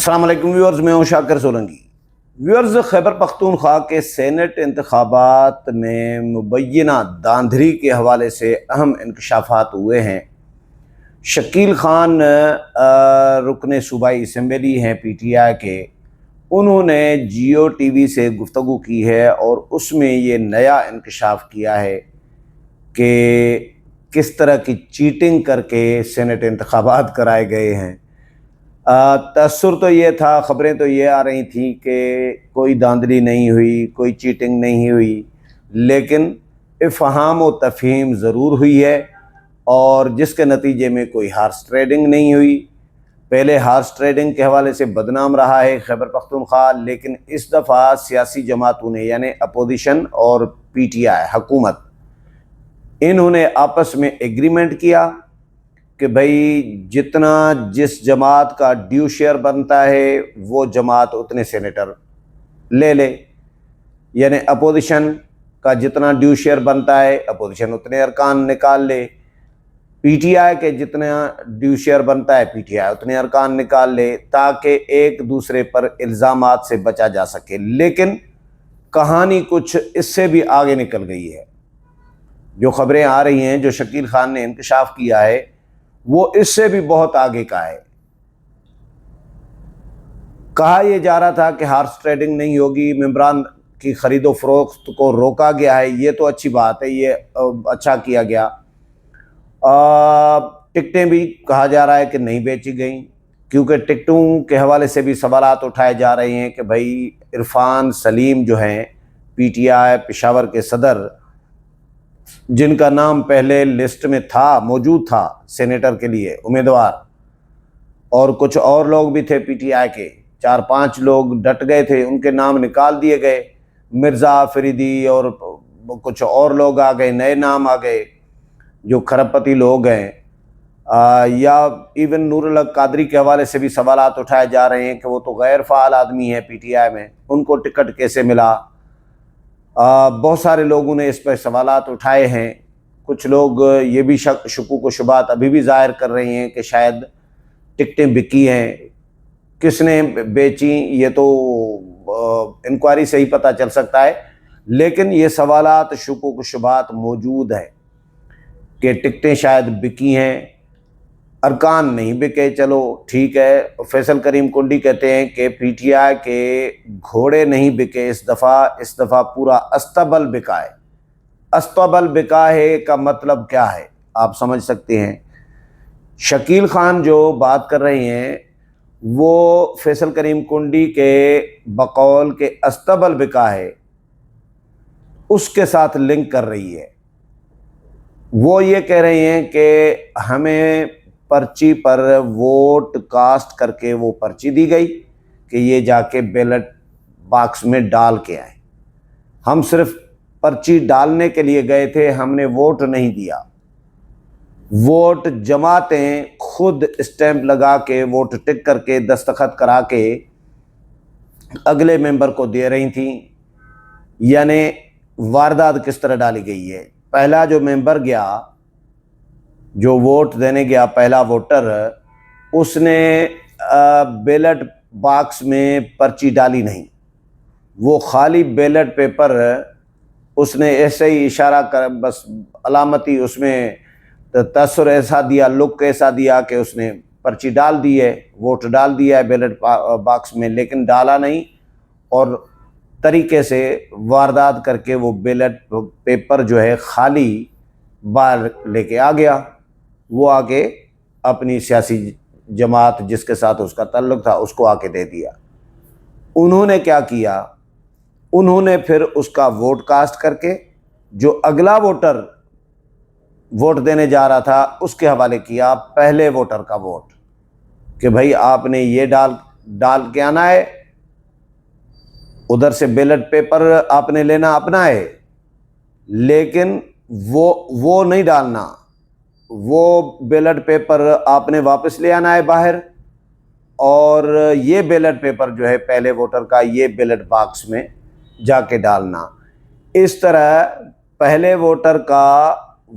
السلام علیکم ویورز، میں ہوں شاکر سولنگی۔ ویورز، خیبر پختونخوا کے سینٹ انتخابات میں مبینہ داندھری کے حوالے سے اہم انکشافات ہوئے ہیں۔ شکیل خان رکن صوبائی اسمبلی ہیں پی ٹی آئی کے، انہوں نے جیو ٹی وی سے گفتگو کی ہے اور اس میں یہ نیا انکشاف کیا ہے کہ کس طرح کی چیٹنگ کر کے سینٹ انتخابات کرائے گئے ہیں۔ تاثر تو یہ تھا، خبریں تو یہ آ رہی تھیں کہ کوئی دھاندلی نہیں ہوئی، کوئی چیٹنگ نہیں ہوئی، لیکن افہام و تفہیم ضرور ہوئی ہے، اور جس کے نتیجے میں کوئی ہارس ٹریڈنگ نہیں ہوئی۔ پہلے ہارس ٹریڈنگ کے حوالے سے بدنام رہا ہے خیبر پختونخوا، لیکن اس دفعہ سیاسی جماعتوں نے یعنی اپوزیشن اور پی ٹی آئی حکومت، انہوں نے آپس میں ایگریمنٹ کیا کہ بھئی جتنا جس جماعت کا ڈیو شیئر بنتا ہے وہ جماعت اتنے سینیٹر لے لے، یعنی اپوزیشن کا جتنا ڈیو شیئر بنتا ہے اپوزیشن اتنے ارکان نکال لے، پی ٹی آئی کے جتنا ڈیو شیئر بنتا ہے پی ٹی آئی اتنے ارکان نکال لے، تاکہ ایک دوسرے پر الزامات سے بچا جا سکے۔ لیکن کہانی کچھ اس سے بھی آگے نکل گئی ہے۔ جو خبریں آ رہی ہیں، جو شکیل خان نے انکشاف کیا ہے، وہ اس سے بھی بہت آگے کا ہے۔ کہا یہ جا رہا تھا کہ ہارس ٹریڈنگ نہیں ہوگی، ممبران کی خرید و فروخت کو روکا گیا ہے، یہ تو اچھی بات ہے، یہ اچھا کیا گیا۔ ٹکٹیں بھی کہا جا رہا ہے کہ نہیں بیچی گئیں، کیونکہ ٹکٹوں کے حوالے سے بھی سوالات اٹھائے جا رہے ہیں کہ بھائی عرفان سلیم جو ہیں پی ٹی آئی پشاور کے صدر، جن کا نام پہلے لسٹ میں تھا، موجود تھا سینیٹر کے لیے امیدوار، اور کچھ اور لوگ بھی تھے پی ٹی آئی کے، 4-5 لوگ ڈٹ گئے تھے، ان کے نام نکال دیے گئے، مرزا فریدی اور کچھ اور لوگ آ گئے، نئے نام آ گئے جو کھرب پتی لوگ ہیں۔ یا ایون نور الحق قادری کے حوالے سے بھی سوالات اٹھائے جا رہے ہیں کہ وہ تو غیر فعال آدمی ہے پی ٹی آئی میں، ان کو ٹکٹ کیسے ملا۔ بہت سارے لوگوں نے اس پہ سوالات اٹھائے ہیں۔ کچھ لوگ یہ بھی شکوک و شبہات ابھی بھی ظاہر کر رہے ہیں کہ شاید ٹکٹیں بکی ہیں، کس نے بیچیں یہ تو انکوائری سے ہی پتہ چل سکتا ہے، لیکن یہ سوالات شکوک و شبہات موجود ہیں کہ ٹکٹیں شاید بکی ہیں، ارکان نہیں بکے۔ چلو ٹھیک ہے، فیصل کریم کنڈی کہتے ہیں کہ پی ٹی آئی کے گھوڑے نہیں بکے اس دفعہ پورا استبل بکا ہے۔ استبل بکا ہے کا مطلب کیا ہے آپ سمجھ سکتے ہیں۔ شکیل خان جو بات کر رہے ہیں وہ فیصل کریم کنڈی کے بقول کے استبل بکا ہے، اس کے ساتھ لنک کر رہی ہے۔ وہ یہ کہہ رہے ہیں کہ ہمیں پرچی پر ووٹ کاسٹ کر کے وہ پرچی دی گئی کہ یہ جا کے بیلٹ باکس میں ڈال کے آئے، ہم صرف پرچی ڈالنے کے لیے گئے تھے، ہم نے ووٹ نہیں دیا۔ ووٹ جماعتیں خود اسٹیمپ لگا کے، ووٹ ٹک کر کے، دستخط کرا کے اگلے ممبر کو دے رہی تھیں۔ یعنی واردات کس طرح ڈالی گئی ہے۔ پہلا جو ممبر گیا، جو ووٹ دینے گیا، پہلا ووٹر، اس نے بیلٹ باکس میں پرچی ڈالی نہیں، وہ خالی بیلٹ پیپر اس نے ایسے ہی اشارہ کر، بس علامتی اس میں تاثر ایسا دیا، لک ایسا دیا کہ اس نے پرچی ڈال دی ہے، ووٹ ڈال دیا ہے بیلٹ باکس میں، لیکن ڈالا نہیں، اور طریقے سے واردات کر کے وہ بیلٹ پیپر جو ہے خالی باہر لے کے آ گیا۔ وہ آ کے اپنی سیاسی جماعت جس کے ساتھ اس کا تعلق تھا اس کو آ کے دے دیا۔ انہوں نے کیا کیا، انہوں نے پھر اس کا ووٹ کاسٹ کر کے جو اگلا ووٹر ووٹ دینے جا رہا تھا اس کے حوالے کیا پہلے ووٹر کا ووٹ، کہ بھائی آپ نے یہ ڈال کے آنا ہے، ادھر سے بیلٹ پیپر آپ نے لینا اپنا ہے، لیکن وہ نہیں ڈالنا، وہ بیلٹ پیپر آپ نے واپس لے آنا ہے باہر، اور یہ بیلٹ پیپر جو ہے پہلے ووٹر کا یہ بیلٹ باکس میں جا کے ڈالنا۔ اس طرح پہلے ووٹر کا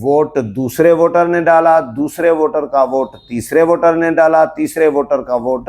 ووٹ دوسرے ووٹر نے ڈالا، دوسرے ووٹر کا ووٹ تیسرے ووٹر نے ڈالا، تیسرے ووٹر کا ووٹ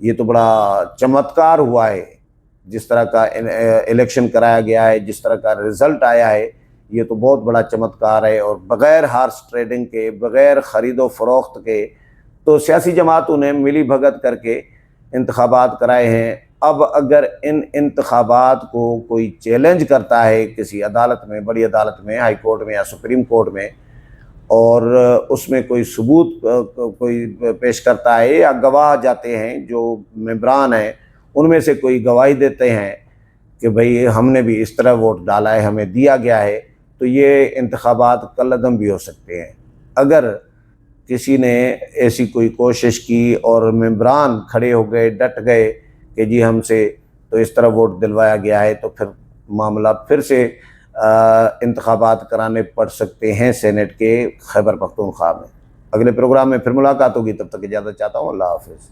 یہ تو بڑا چمتکار ہوا ہے، جس طرح کا الیکشن کرایا گیا ہے، جس طرح کا رزلٹ آیا ہے، یہ تو بہت بڑا چمتکار ہے، اور بغیر ہارس ٹریڈنگ کے، بغیر خرید و فروخت کے تو سیاسی جماعتوں نے ملی بھگت کر کے انتخابات کرائے ہیں۔ اب اگر ان انتخابات کو کوئی چیلنج کرتا ہے کسی عدالت میں، بڑی عدالت میں، ہائی کورٹ میں یا سپریم کورٹ میں، اور اس میں کوئی ثبوت کوئی پیش کرتا ہے، یا گواہ جاتے ہیں جو ممبران ہیں ان میں سے کوئی گواہی دیتے ہیں کہ بھئی ہم نے بھی اس طرح ووٹ ڈالا ہے، ہمیں دیا گیا ہے، تو یہ انتخابات کالعدم بھی ہو سکتے ہیں۔ اگر کسی نے ایسی کوئی کوشش کی اور ممبران کھڑے ہو گئے، ڈٹ گئے کہ جی ہم سے تو اس طرح ووٹ دلوایا گیا ہے، تو پھر معاملہ پھر سے انتخابات کرانے پڑ سکتے ہیں سینٹ کے خیبر پختونخوا میں۔ اگلے پروگرام میں پھر ملاقات ہوگی، تب تک اجازت چاہتا ہوں، اللہ حافظ۔